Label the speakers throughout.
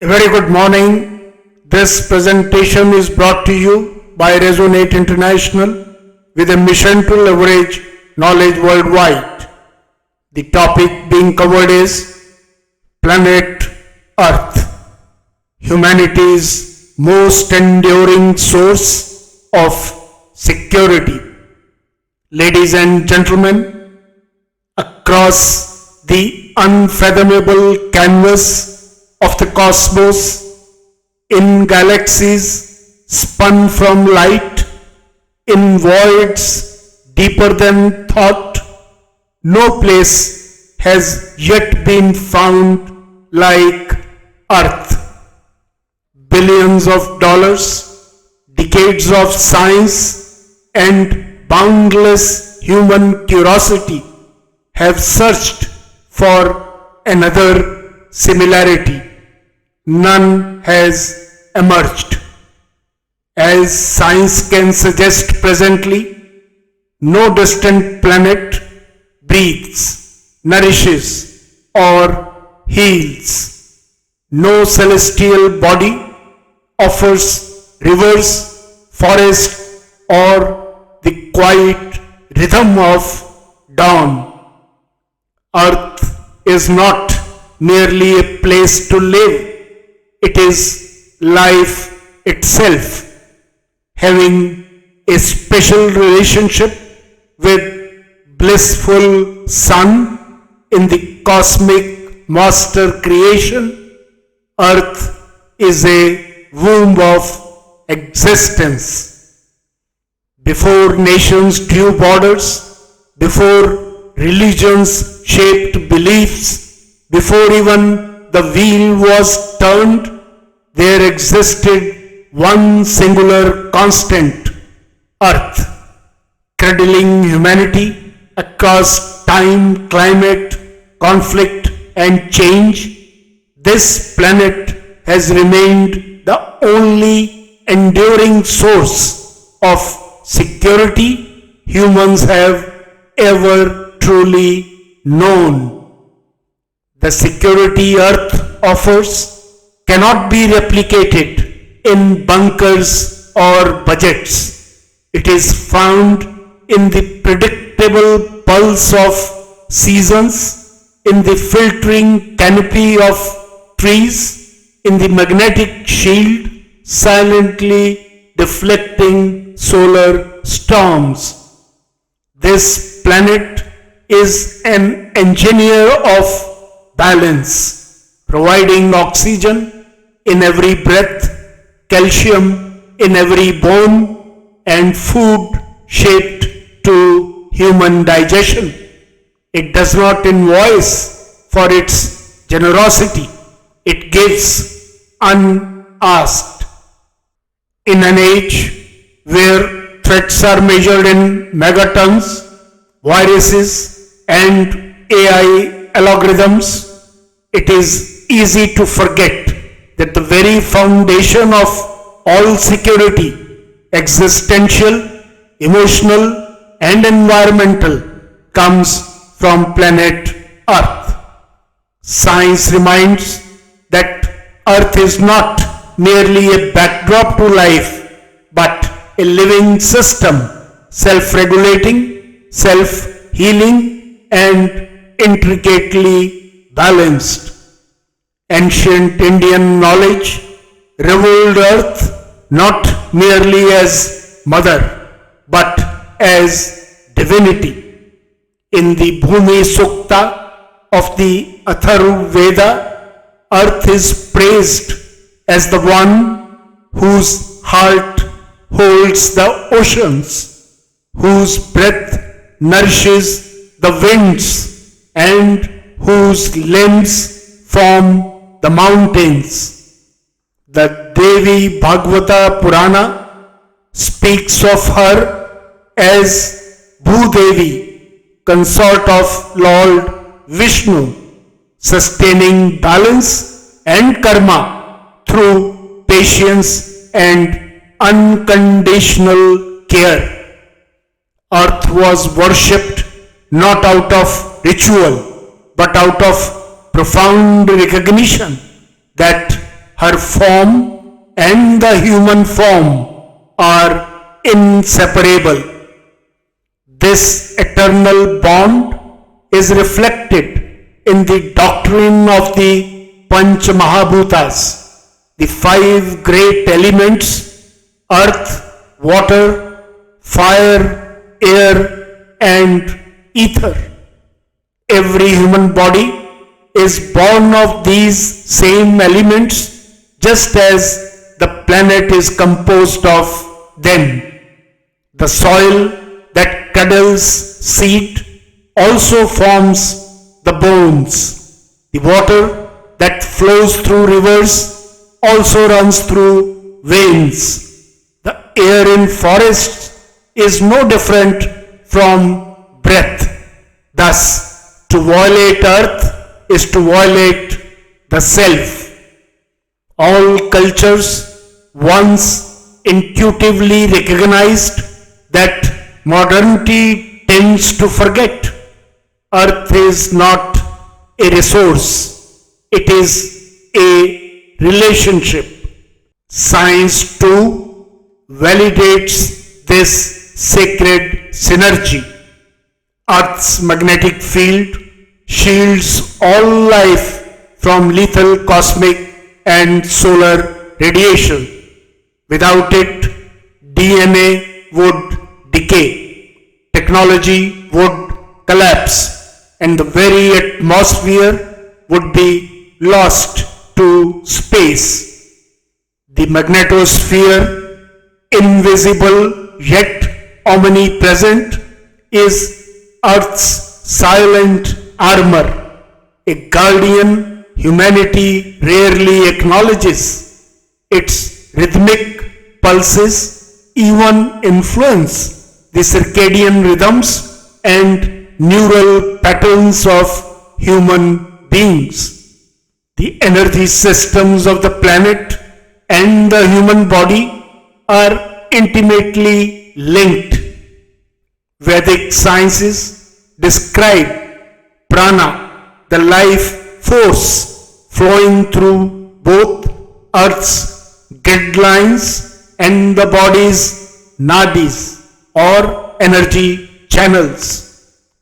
Speaker 1: A very good morning. This presentation is brought to you by Resonate International with a mission to leverage knowledge worldwide. The topic being covered is Planet Earth, humanity's most enduring source of security. Ladies and gentlemen, across the unfathomable canvas of the cosmos, in galaxies spun from light, in voids deeper than thought, no place has yet been found like Earth. Billions of dollars, decades of science, and boundless human curiosity have searched for another similarity. None has emerged. As science can suggest presently, no distant planet breathes, nourishes, or heals. No celestial body offers rivers, forests, or the quiet rhythm of dawn. Earth is not merely a place to live. It is life itself, having a special relationship with blissful sun in the cosmic master creation. Earth is a womb of existence. Before nations drew borders, before religions shaped beliefs, before even the wheel was turned, there existed one singular constant, Earth, cradling humanity across time, climate, conflict, and change. This planet has remained the only enduring source of security humans have ever truly known. The security Earth offers cannot be replicated in bunkers or budgets. It is found in the predictable pulse of seasons, in the filtering canopy of trees, in the magnetic shield silently deflecting solar storms. This planet is an engineer of balance, providing oxygen in every breath, calcium in every bone, and food shaped to human digestion. It does not invoice for its generosity. It gives unasked. In an age where threats are measured in megatons, viruses, and AI algorithms, it is easy to forget that the very foundation of all security, existential, emotional, and environmental, comes from planet Earth. Science reminds that Earth is not merely a backdrop to life, but a living system, self-regulating, self-healing, and intricately balanced. Ancient Indian knowledge revealed Earth not merely as mother, but as divinity. In the Bhumi Sukta of the Atharva Veda, Earth is praised as the one whose heart holds the oceans, whose breath nourishes the winds, and whose limbs form the mountains. The Devi Bhagavata Purana speaks of her as Bhudevi, consort of Lord Vishnu, sustaining balance and karma through patience and unconditional care. Earth was worshipped not out of ritual, but out of profound recognition that Her form and the human form are inseparable. This eternal bond is reflected in the doctrine of the Panch Mahabhutas, the five great elements: earth, water, fire, air, and ether. Every human body is born of these same elements, just as the planet is composed of them. The soil that cradles seed also forms the bones. The water that flows through rivers also runs through veins. The air in forests is no different from breath. Thus, to violate earth is to violate the self. All cultures once intuitively recognized that modernity tends to forget. Earth is not a resource, it is a relationship. Science too validates this sacred synergy. Earth's magnetic field shields all life from lethal cosmic and solar radiation. Without it, DNA would decay, technology would collapse, and the very atmosphere would be lost to space. The magnetosphere, invisible yet omnipresent, is Earth's silent armor, a guardian humanity rarely acknowledges. Its rhythmic pulses even influence the circadian rhythms and neural patterns of human beings. The energy systems of the planet and the human body are intimately linked. Vedic sciences describe prana, the life force flowing through both Earth's grid lines and the body's nadis or energy channels.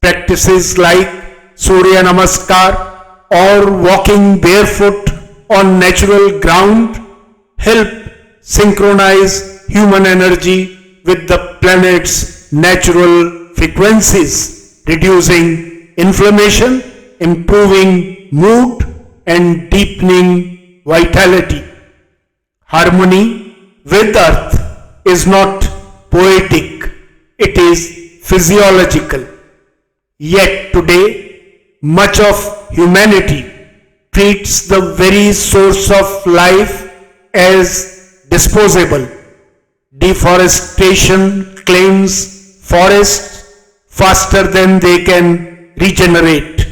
Speaker 1: Practices like Surya Namaskar or walking barefoot on natural ground help synchronize human energy with the planet's natural frequencies, reducing inflammation, improving mood, and deepening vitality. Harmony with Earth is not poetic, it is physiological. Yet today, much of humanity treats the very source of life as disposable. Deforestation claims forests faster than they can regenerate.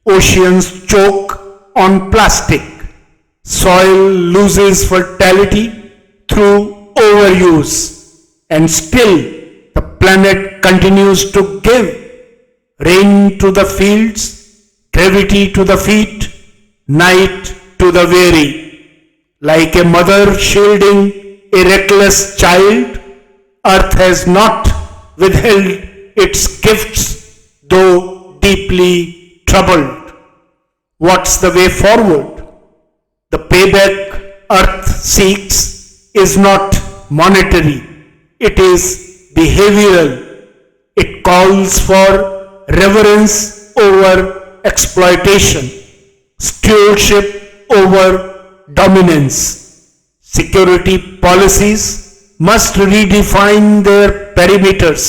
Speaker 1: Oceans choke on plastic. Soil loses fertility through overuse. And still, the planet continues to give rain to the fields, gravity to the feet, night to the weary. Like a mother shielding a reckless child, Earth has not withheld its gifts, though deeply troubled. What's the way forward? The payback Earth seeks is not monetary, it is behavioral. It calls for reverence over exploitation, stewardship over dominance. Security policies must redefine their perimeters,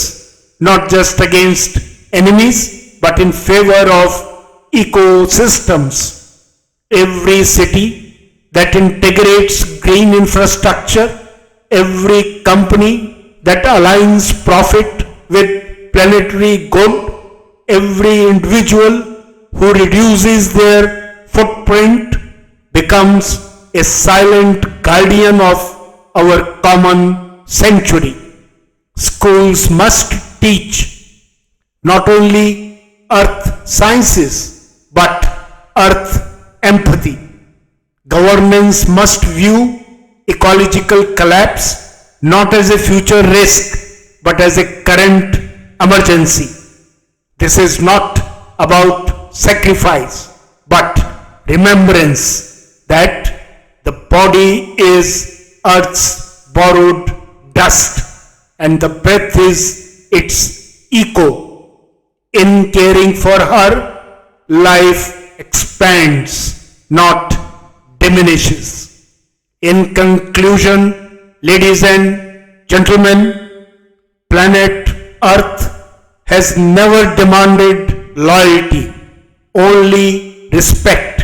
Speaker 1: not just against enemies, but in favor of ecosystems. Every city that integrates green infrastructure, every company that aligns profit with planetary good, every individual who reduces their footprint becomes a silent guardian of our common sanctuary. Schools must teach not only earth sciences but earth empathy. Governments must view ecological collapse not as a future risk but as a current emergency. This is not about sacrifice but remembrance that the body is Earth's borrowed dust and the breath is its echo. In caring for her, life expands, not diminishes. In conclusion, ladies and gentlemen, planet Earth has never demanded loyalty, only respect.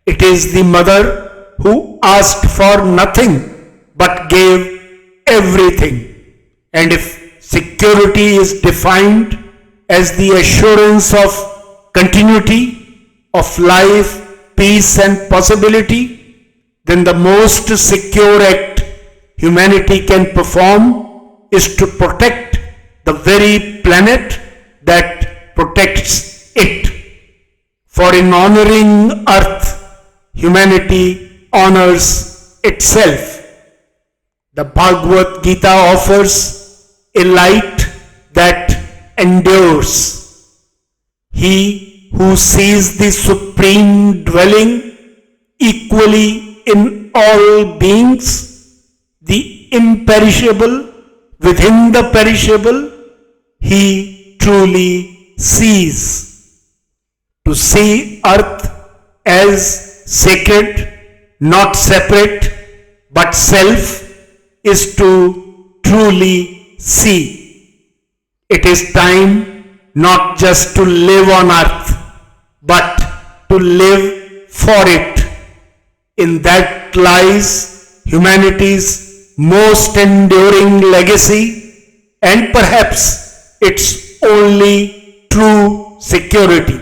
Speaker 1: It is the mother who asked for nothing but gave everything. And if security is defined as the assurance of continuity, of life, peace and possibility, then the most secure act humanity can perform is to protect the very planet that protects it. For in honoring Earth, humanity honors itself. The Bhagavad Gita offers a light that endures. He who sees the supreme dwelling equally in all beings, the imperishable within the perishable, he truly sees. To see Earth as sacred, not separate, but self, is to truly see. It is time not just to live on Earth, but to live for it. In that lies humanity's most enduring legacy and perhaps its only true security.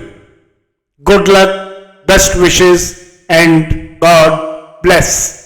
Speaker 1: Good luck, best wishes, and God bless.